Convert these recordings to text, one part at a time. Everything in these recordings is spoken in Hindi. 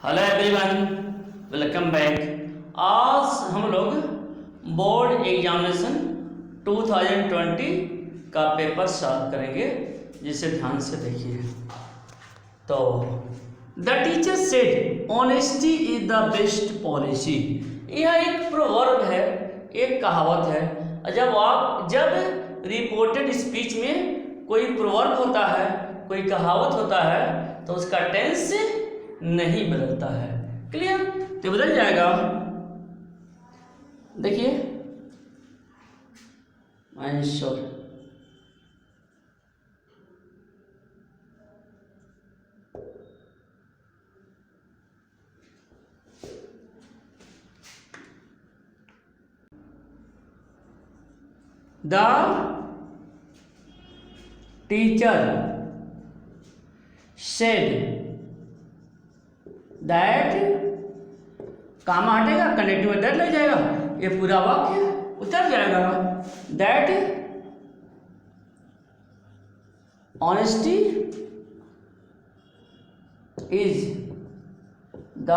Hello everyone, welcome back. आज हम लोग बोर्ड एग्जामिनेशन 2020 का पेपर सॉल्व करेंगे, जिसे ध्यान से देखिए। तो the teacher said honesty is the best policy. यह एक प्रोवर्ब है, एक कहावत है। जब रिपोर्टेड स्पीच में कोई प्रोवर्ब होता है, कोई कहावत होता है, तो उसका टेंस नहीं बदलता है। क्लियर? तो बदल जाएगा। देखिए, answer the teacher said that, comma हटेगा, कनेक्टिव में दैट लग जाएगा, ये पूरा वाक्य उतर जाएगा। That honesty is the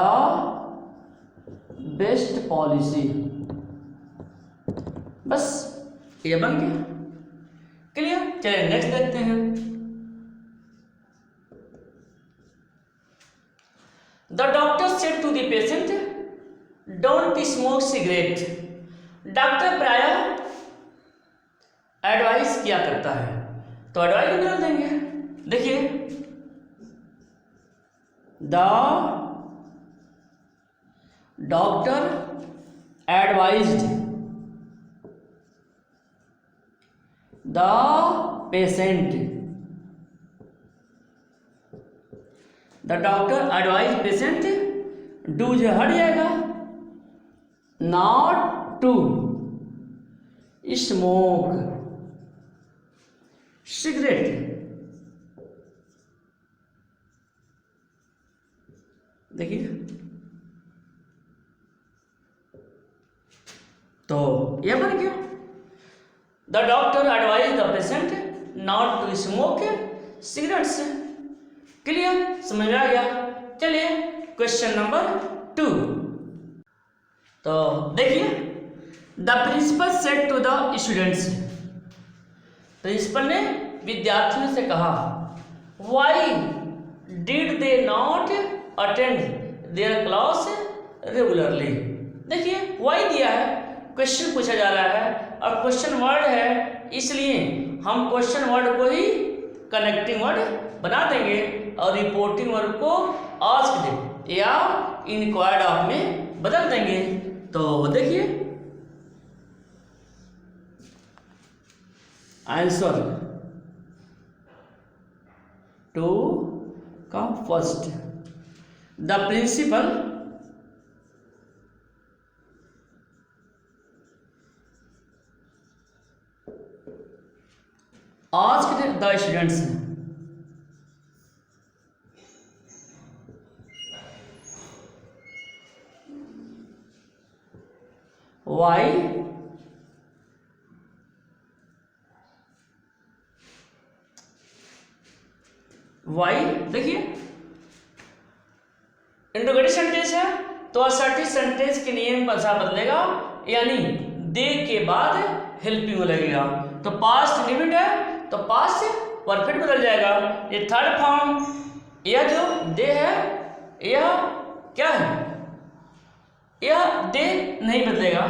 best policy. बस ये बन गया। क्लियर? चलिए नेक्स्ट देखते हैं। The doctor said to the patient, "Don't smoke cigarette." Doctor प्रायः एडवाइस किया करता है, तो एडवाइस बदल देंगे। देखिए, the doctor advised the patient, the doctor advise patient do जो हट जाएगा, नॉट टू स्मोक सिगरेट। देखिए, तो यह बन गया। The doctor advise the patient not to smoke cigarettes. Clear? समझ में आ गया। चलिए क्वेश्चन नंबर 2। तो देखिए, the principal said to the students. Principal ने विद्यार्थियों से कहा, why did they not attend their class regularly. देखिए, व्हाई दिया है, क्वेश्चन पूछा जा रहा है और क्वेश्चन वर्ड है, इसलिए हम क्वेश्चन वर्ड को ही कनेक्टिंग वर्ड बना देंगे और रिपोर्टिंग वर्ब को आस्क्ड या इंक्वायर्ड ऑफ में बदल देंगे। तो देखिए, आंसर 2 का first, the principal asked the students. Why देखिए, इंट्रोगेटिव सेंटेंस है तो असर्टिव सेंटेंस के नियम का अनुसार बदलेगा, यानी दे के बाद हेल्पिंग लगेगा। तो पास्ट इंडिफिनिट है तो पास्ट परफेक्ट बदल जाएगा। ये थर्ड फॉर्म, यह जो दे है, यह क्या है, यह दे नहीं बदलेगा।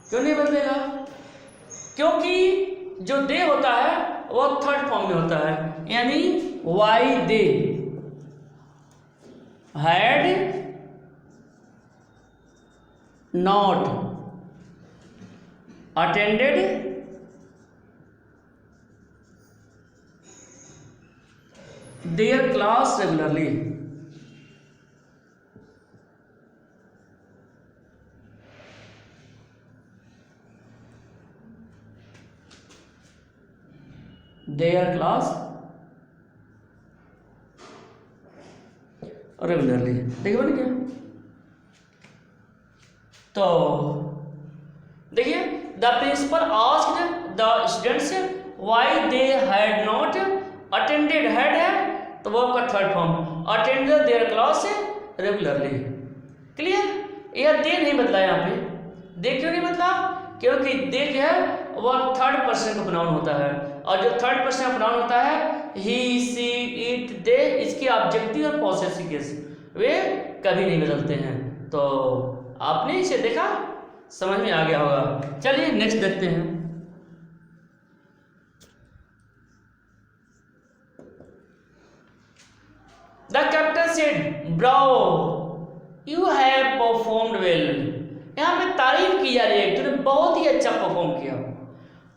क्यों नहीं बदलेगा? क्योंकि जो दे होता है वह थर्ड फॉर्म में होता है, यानी why they had not attended their class regularly. Their class regularly. देखिए बन गया। तो देखिए, the principal asked the students why they had not attended. Had है तो वो आपका third form, attend their class regularly. Clear? यह दे नहीं बदला यहाँ पे। दे क्यों नहीं बदला? क्योंकि दे जो है वह थर्ड पर्सन का प्रोनाउन होता है, और जो थर्ड पर्सन का प्रोनाउन होता है ही, सी, इट, दे, इसके ऑब्जेक्टिव और पॉसेसिव केस वे कभी नहीं बदलते हैं। तो आपने इसे देखा, समझ में आ गया होगा। चलिए नेक्स्ट देखते हैं। The captain said Bravo you have performed well. यहाँ पे तारीफ की जा रही है, तूने बहुत ही अच्छा परफॉर्म किया।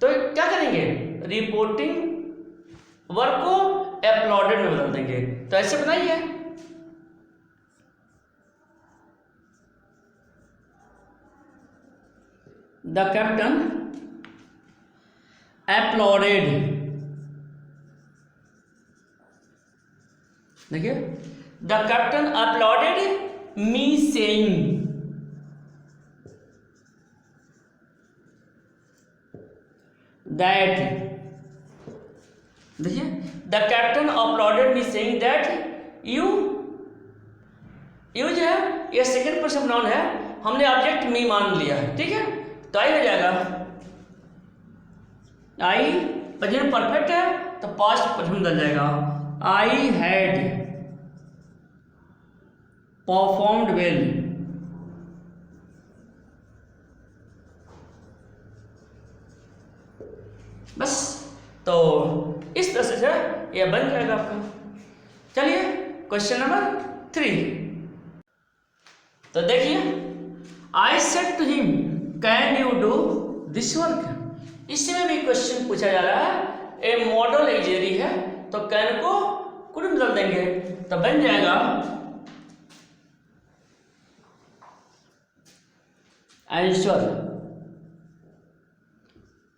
तो क्या करेंगे? रिपोर्टिंग वर्क को अपलॉडेड में बदल देंगे। तो ऐसे बनाइए, द कैप्टन अपलॉडेड, देखिए the captain uploaded me saying that, देखिए the captain uploaded me saying that you जो है ये सेकंड पर्सन नाउन है, हमने ऑब्जेक्ट मी मान लिया है। ठीक है, तो आई हो जाएगा, आई प्रेजेंट परफेक्ट है तो पास्ट प्रेजेंट बदल जाएगा। आई हैड परफॉर्म्ड वेल, बस। तो इस तरह से यह बन जाएगा आपका। चलिए क्वेश्चन नंबर 3। तो देखिए, I said to him can you do this work. इसमें भी क्वेश्चन पूछा जा रहा है, ए मॉडल एक्सिलरी है तो कैन को कुड में बदल देंगे, तो बन जाएगा आंसर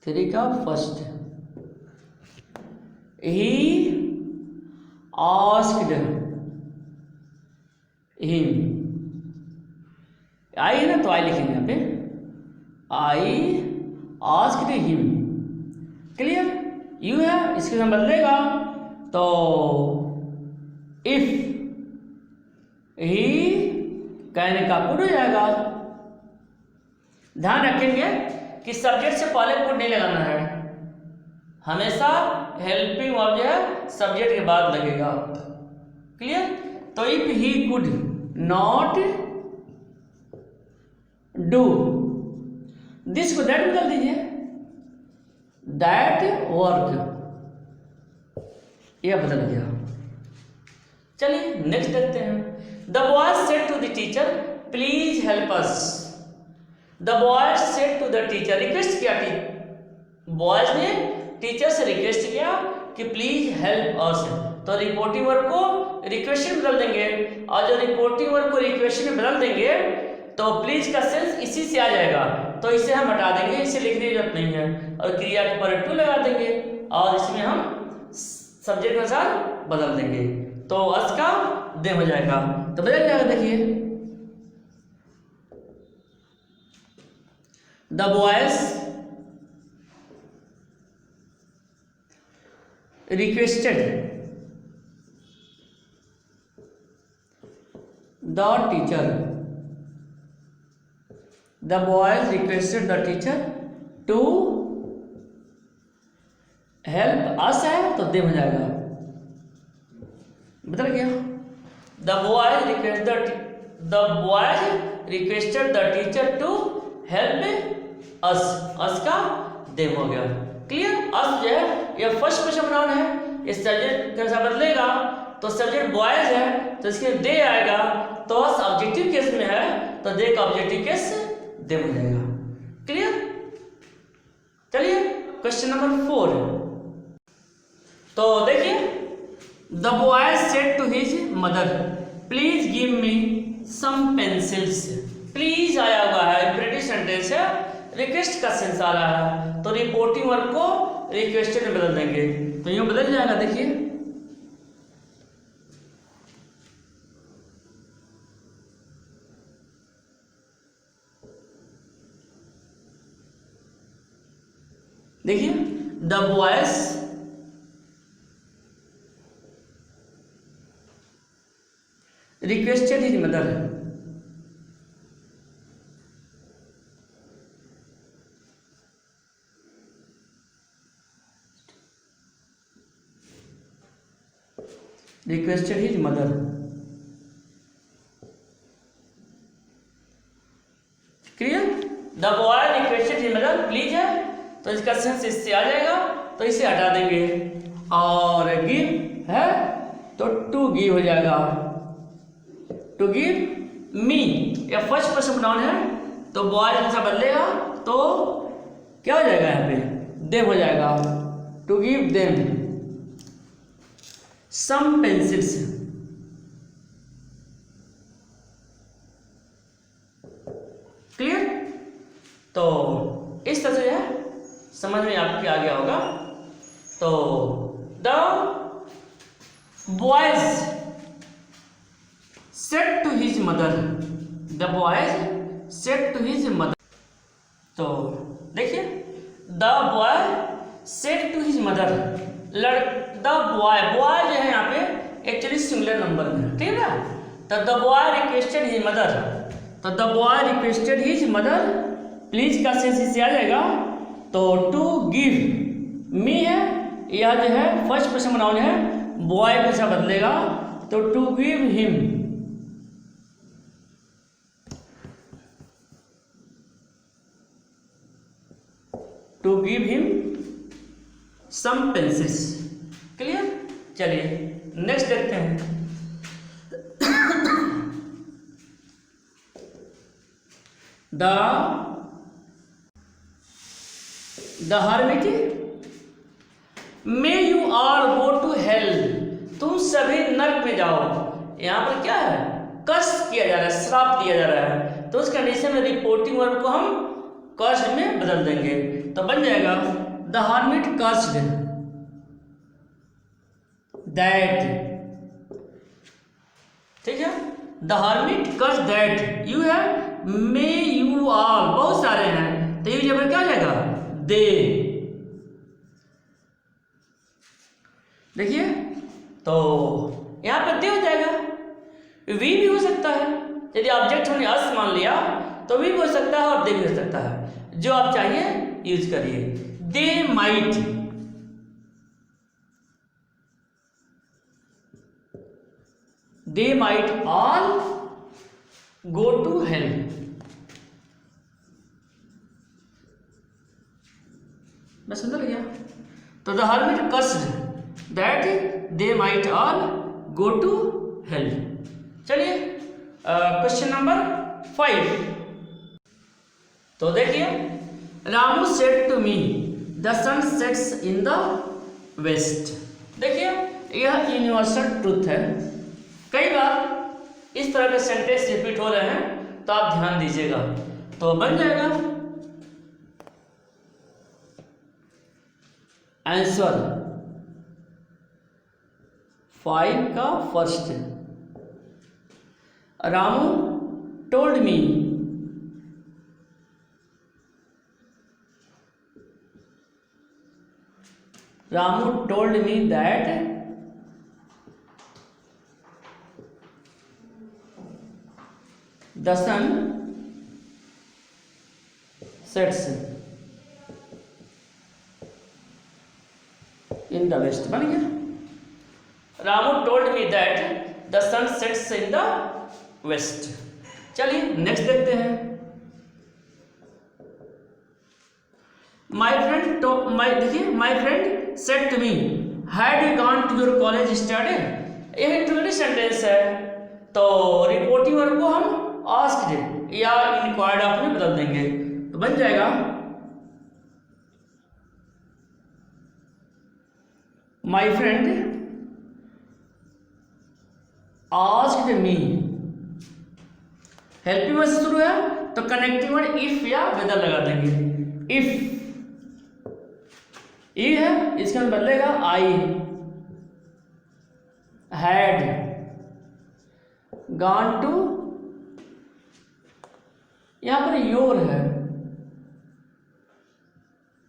3 का फर्स्ट। ही आस्क्ड हिम, आई है ना तो आई लिखेंगे यहाँ पे, I asked him. Clear? You है, इसके साथ बदलेगा तो इफ ही कहने का कुड हो जाएगा। ध्यान रखेंगे कि सब्जेक्ट से पहले कुड नहीं लगाना है, हमेशा हेल्पिंग वर्ब जो है सब्जेक्ट के बाद लगेगा। क्लियर? तो if he could not do this को दैट बदल दीजिए, दैट वर्क, यह बदल गया। चलिए नेक्स्ट देखते हैं। The boys said to the teacher please help us. The boys said to the teacher, request किया, बॉयज ने टीचर से रिक्वेस्ट किया कि प्लीज हेल्प अस। तो रिपोर्टिंग वर्ब को रिक्वेस्ट में बदल देंगे, और जो रिपोर्टिंग वर्ब को रिक्वेस्ट में बदल देंगे तो प्लीज का सेंस इसी से आ जाएगा, तो इसे हम हटा देंगे, इसे लिखने की जरूरत नहीं है, और क्रिया के पर टू लगा देंगे और इसमें हम सब्जेक्ट के अनुसार बदल देंगे, तो अस का दे हो जाएगा, तो बदल जाएगा। देखिए the boys requested the teacher, the boys requested the teacher to help us है तो दे हो जाएगा, बदल गया। the boys requested the teacher to help us का दे हो गया। क्लियर? अस जो है यह फर्स्ट पर्सन नाउन है, इस सब्जेक्ट कैसा बदलेगा, तो सब्जेक्ट बॉयज है तो इसके दे आएगा, तो अस ऑब्जेक्टिव केस में है तो दे का ऑब्जेक्टिव केस दे हो जाएगा। क्लियर? चलिए क्वेश्चन नंबर 4। तो देखिए, the boy said to his mother please give me some pencils. Please आया हुआ है, इंपेरेटिव सेंटेंस है, रिक्वेस्ट का सेंस आ रहा है, तो रिपोर्टिंग वर्ब को रिक्वेस्टेड में बदल देंगे, तो यूं बदल जाएगा। देखिए देखिए the boys requested his mother, requested his mother. Clear? The boy requested his mother, please है तो इसका सेंस इससे आ जाएगा, तो इसे हटा देंगे। और गिव है तो टू गिव हो जाएगा, टू गिव मी, या फर्स्ट पर्सन नाउन है तो बॉय जैसा बदलेगा तो क्या हो जाएगा, यहाँ पे देम हो जाएगा, to give them some pencils. Clear? तो इस तरह से है, समझ में आपके आ गया होगा। तो the boys said to his mother, the boys said to his mother. तो देखिए the boy said to his mother, the boy, boy जो है यहाँ पे एक्चुअली सिंगुलर नंबर में, ठीक है ना। तो the boy requested his mother, तो the boy requested his mother, please का सेंस इससे आ जाएगा। तो टू गिव मी है, यह जो है फर्स्ट पर्सन नाउन है, बॉय को ऐसा बदलेगा तो to give him, to give him some pencils. Clear? चलिए नेक्स्ट देखते हैं। The hermit may you all go to hell, तुम सभी नर्क में जाओ। यहाँ पर क्या है, कर्स किया जा रहा है, श्राप दिया जा रहा है, तो उस कंडीशन में रिपोर्टिंग वर्ब को हम कर्स्ड में बदल देंगे, तो बन जाएगा द हर्मिट कर्स्ड दैट। ठीक है, the hermit cursed that, you है मे यू ऑल, बहुत सारे हैं तो यू जब क्या हो जाएगा, दे। देखिए तो यहां पर दे हो जाएगा, वी भी हो सकता है, यदि ऑब्जेक्ट हमने अस मान लिया तो वी भी हो सकता है और दे भी हो सकता है, जो आप चाहिए यूज करिए। They might, they might all go to hell. बस समझ गया। तो the hermit cursed that they might all go to hell. चलिए क्वेश्चन नंबर 5। तो देखिए Ramu said to me the sun sets in the west. देखिए यह यूनिवर्सल ट्रूथ है, कई बार इस तरह के सेंटेंस रिपीट हो रहे हैं तो आप ध्यान दीजिएगा। तो बन जाएगा आंसर 5 का first, Ramu told me, Ramu told me that the sun sets in the west. बन गया, Ramu told me that the sun sets in the west. चलिए नेक्स्ट देखते हैं। देखिए my friend said to me had you gone to your college study, यह इंटरोगेटिव सेंटेंस है, तो रिपोर्टिंग वर्ब को हम आस्क्ड या इंक्वायर्ड ऑफ में बदल देंगे, तो बन जाएगा my friend asked me. Helping verb से शुरू है तो कनेक्टिंग वर्ड इफ या वेदर लगा देंगे। इफ ई है इसके अंदर बदलेगा आई, हैड गॉन टू, यहां पर योर है,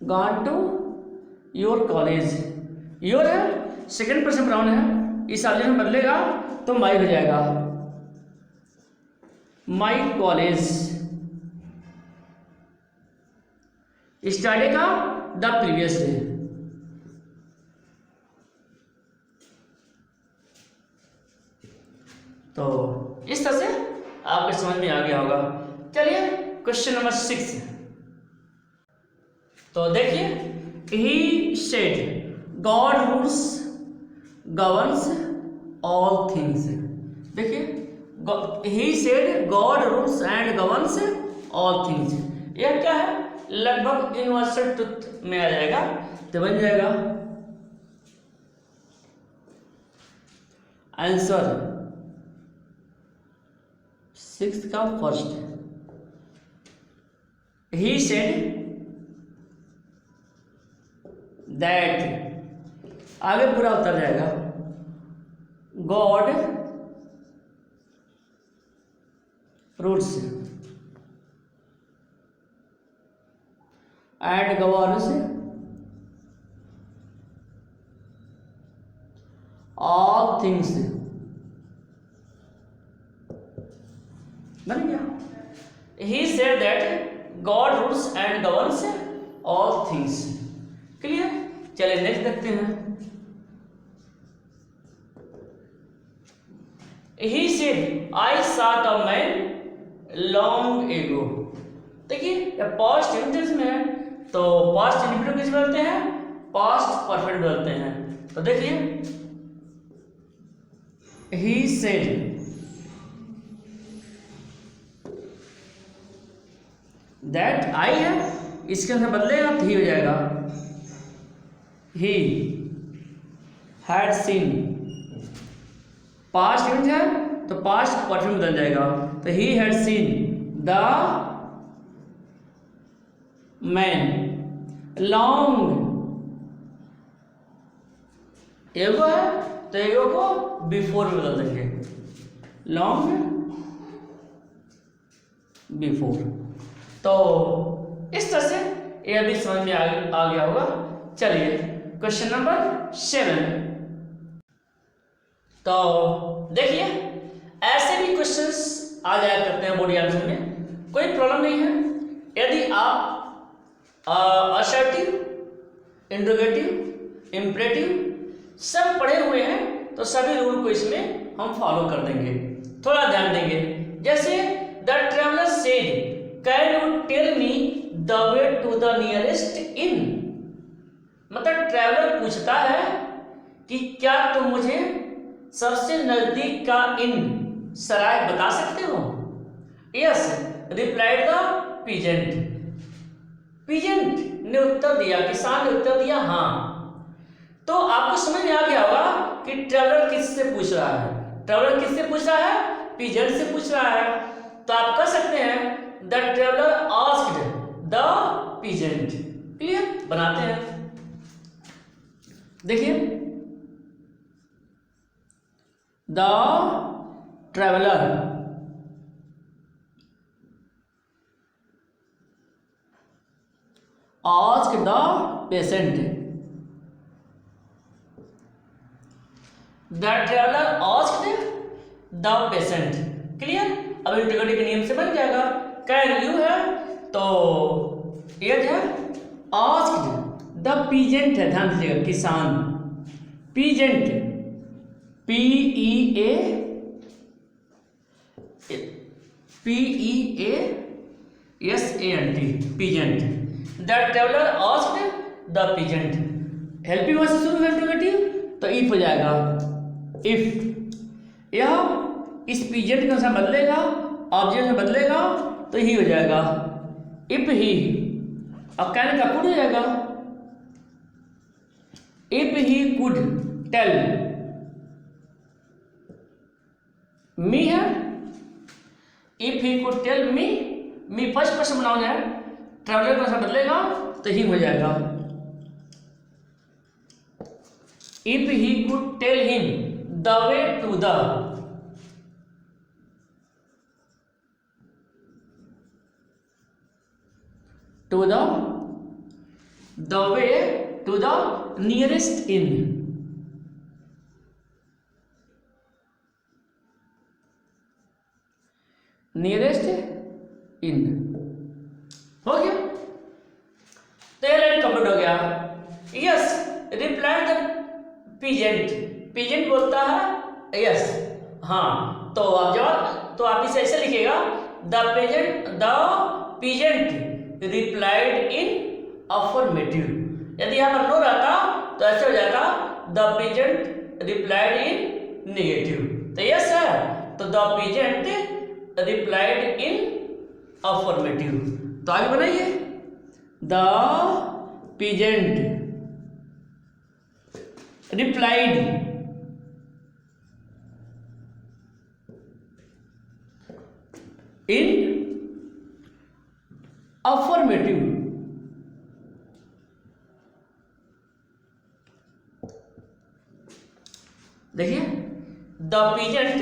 gone to your college, your है सेकंड पर्सन प्रोनाउन है, इस ऑब्जेक्ट में बदलेगा तो माई हो जाएगा, माई कॉलेज स्टार्टेड का द प्रीवियस डे। तो इस तरह से आपके समझ में आ गया होगा। चलिए क्वेश्चन नंबर 6। तो देखिए, he said God rules governs all things. देखिए, he said God rules and governs all things, यह क्या है, लगभग यूनिवर्सल ट्रुथ में आ जाएगा। तो बन जाएगा आंसर 6 का फर्स्ट। ही सेड दैट, आगे पूरा उत्तर जाएगा, God rules and governs all things. बन गया। He said that God rules and governs all things. Clear. चलिए नेक्स्ट देखते हैं। He said, I saw the man long ago। देखिए, ये पास्ट टेंस में है, तो पास्ट इंडिफिनिट किस बोलते हैं, पास्ट परफेक्ट बोलते हैं। तो देखिए, he said that I है, इसके अंदर बदलेगा तो ही हो जाएगा, he had seen। Past tense है तो पास्ट परफेक्ट बदल जाएगा, तो he had seen the man long ago है तो एगो को बिफोर में बदल देंगे, लॉन्ग बिफोर। तो इस तरह से ये अभी समझ में आ गया होगा। चलिए क्वेश्चन नंबर 7। तो देखिए, ऐसे भी क्वेश्चंस आ जाया करते हैं बोर्ड एग्जाम में, कोई प्रॉब्लम नहीं है। यदि आप असर्टिव, इंट्रोगेटिव, इम्परेटिव सब पढ़े हुए हैं तो सभी रूल को इसमें हम फॉलो कर देंगे। थोड़ा ध्यान देंगे, जैसे the traveller said can you tell me the way to the nearest inn. मतलब ट्रेवलर पूछता है कि क्या तुम मुझे सबसे नजदीक का इन सराय बता सकते हो। Yes replied the peasant. Peasant ने उत्तर दिया, किसान ने उत्तर दिया हाँ। तो आपको समझ में आ गया होगा कि ट्रेवलर किससे पूछ रहा है। ट्रेवलर किससे पूछ रहा है, पीजेंट से पूछ रहा है। तो आप कह सकते हैं the traveller asked the peasant. Clear, बनाते हैं। देखिए, the traveller asked the patient. The traveller asked the patient. Clear. अब इंट्रोगेटिव के नियम से बन जाएगा। कैन यू है तो ये है, आस्क्ड द पीजेंट है, ध्यान दीजिएगा, किसान। Peasant PEASANT peasant. The traveller asked the peasant. Helping verb से शुरू है इंट्रोगेटिव, तो इफ हो जाएगा। इफ यह इस पीजेंट के अनुसार बदलेगा, ऑब्जेक्ट में बदलेगा तो ही हो जाएगा इफ ही। अब कहने का कुड हो जाएगा, if he could tell me है। If he could tell me, me first person noun है, ट्रेवलर का अनुसार बदलेगा तो ही हो जाएगा। If he could tell him the way to the, way to the nearest inn. Nearest inn. हो गया, तो ये लाइन कंप्लीट हो गया। Yes reply the peasant, peasant बोलता है यस, हाँ, तो आप जवाब, तो आप इसे ऐसे लिखिएगा, the peasant replied in affirmative. यदि यहाँ पर नो रहता तो ऐसे हो जाता, the peasant replied in negative. तो यस है, तो the peasant replied in affirmative. तो आगे बनाइए, the peasant replied in affirmative. देखिए, the peasant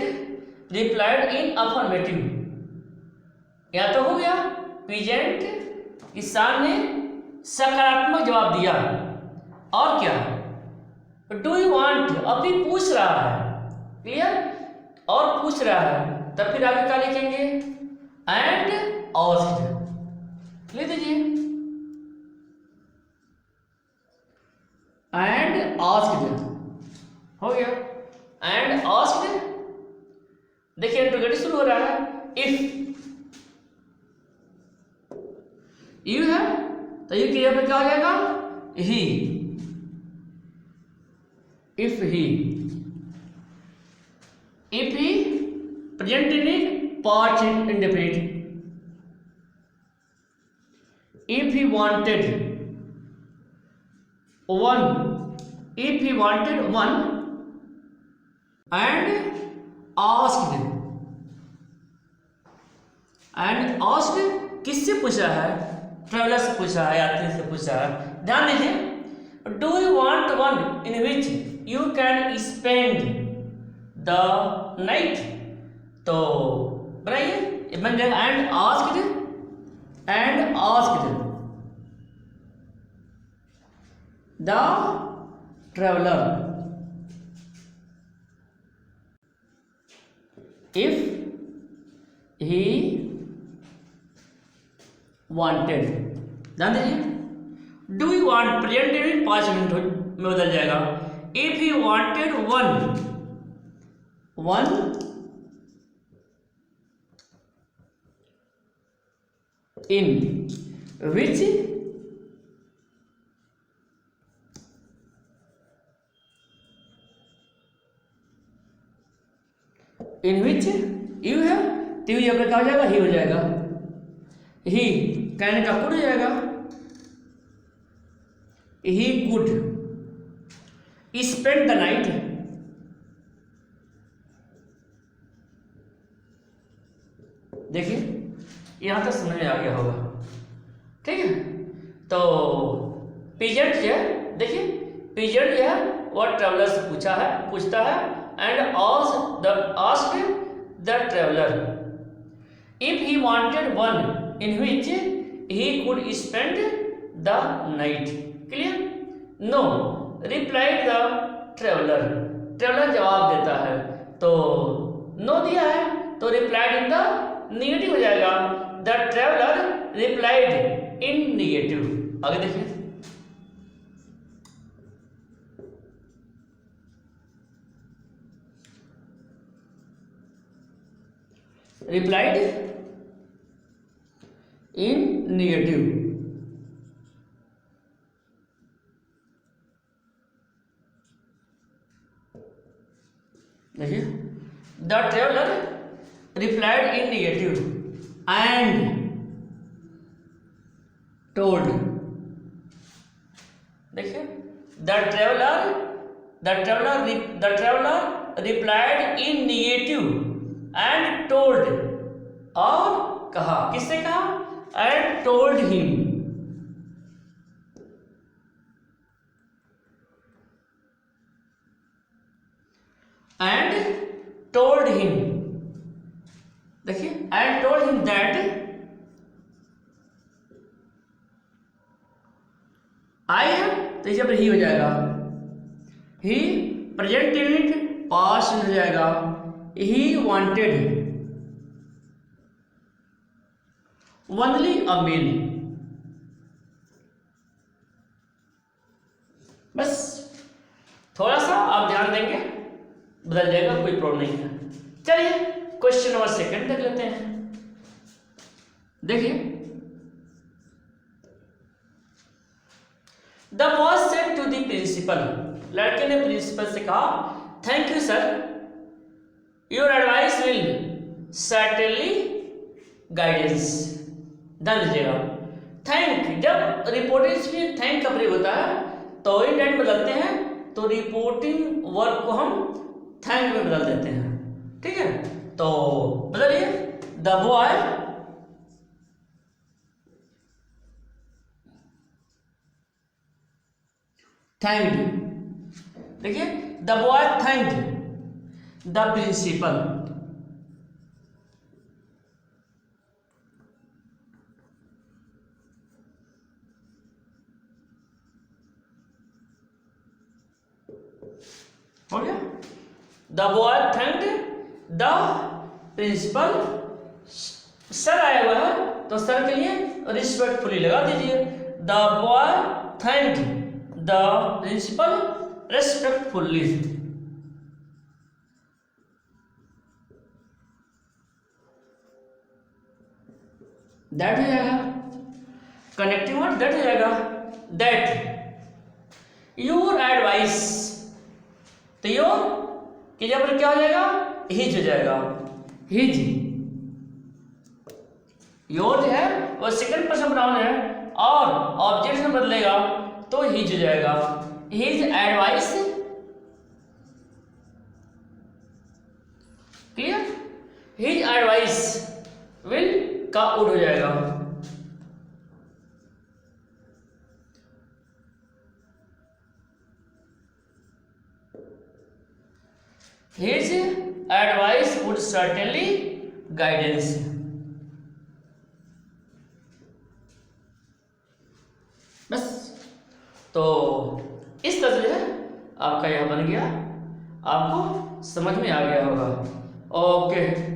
replied in affirmative, या तो हो गया पीजेंट किसान ने सकारात्मक जवाब दिया, और क्या डू यू वांट, अभी पूछ रहा है, क्लियर, और पूछ रहा है, तब फिर आगे क्या लिखेंगे, एंड आस्क्ड, लिख दीजिए, एंड आस्क्ड हो गया, एंड आस्क्ड। देखिए इंटरोगेटिव शुरू हो रहा है, इफ यू है तो यू क्रिया पे क्या हो जाएगा, he, if he present indefinite, past indefinite, if he wanted one and asked किससे पूछा है, ट्रेवलर से पूछा है, यात्री से पूछा है। ध्यान दीजिए, do you want one in which you can spend the night, तो बनाइए, ये बन जाएगा and asked the traveler if he wanted। ध्यान दीजिए, do you want present indefinite 5 minute में बदल जाएगा, if he wanted one in which you है, तो यू यहाँ पर क्या हो जाएगा, ही हो जाएगा, ही कहने का कुड हो जाएगा, ही कुड स्पेंड द नाइट। देखिए यहां तक समझ में आ गया होगा, ठीक है। तो पीजेंट जो है, देखिए पीजेंट जो है वह ट्रेवलर से पूछता है, and asked the traveller if he wanted one in which he could spend the night, clear. No replied the traveller, traveller जवाब देता है, तो नो दिया है तो रिप्लाइड इन द निगेटिव हो जाएगा, the traveller replied in negative. आगे देखिए, रिप्लाइड इन निगेटिव, देखिए the traveller replied in negative and told, देखिए the traveller replied in negative and told, और कहा, किससे कहा, एंड टोल्ड हिम, देखिए and told him that I am, तो इसे पर ही हो जाएगा, ही प्रेजेंट यूनिट पास्ट हो जाएगा, he wanted only a meal. बस थोड़ा सा आप ध्यान देंगे बदल जाएगा, कोई प्रॉब्लम नहीं है। चलिए क्वेश्चन नंबर सेकंड देख लेते हैं। देखिए, the boy said to the principal, लड़के ने प्रिंसिपल से कहा, thank you sir, your advice will certainly guidance. ध्यान दीजिएगा, थैंक, जब रिपोर्टिंग में थैंक का प्रयोग होता है तो इंडेंट बदलते हैं, तो रिपोर्टिंग वर्ब को हम थैंक में बदल देते हैं। ठीक है, तो बदलिए, द बॉय थैंक्ड। देखिए, the boy thanked the principal. हो गया, the boy thanked the principal. Sir आया हुआ है तो सर के लिए रिस्पेक्टफुली लगा दीजिए, the boy thanked the principal respectfully. That हो जाएगा, कनेक्टिंग वर्ड दैट हो जाएगा, दैट योर एडवाइस, तो योर की जब क्या हो जाएगा, हिज हो जाएगा, हिज। योर जो है वो सेकंड पर्सन प्रोनाउन है और ऑब्जेक्ट में बदलेगा तो हिज हो जाएगा, his advice. Clear, his advice will का उड हो जाएगा, his advice would certainly guidance. बस, तो इस तरह से आपका यह बन गया, आपको समझ में आ गया होगा। ओके।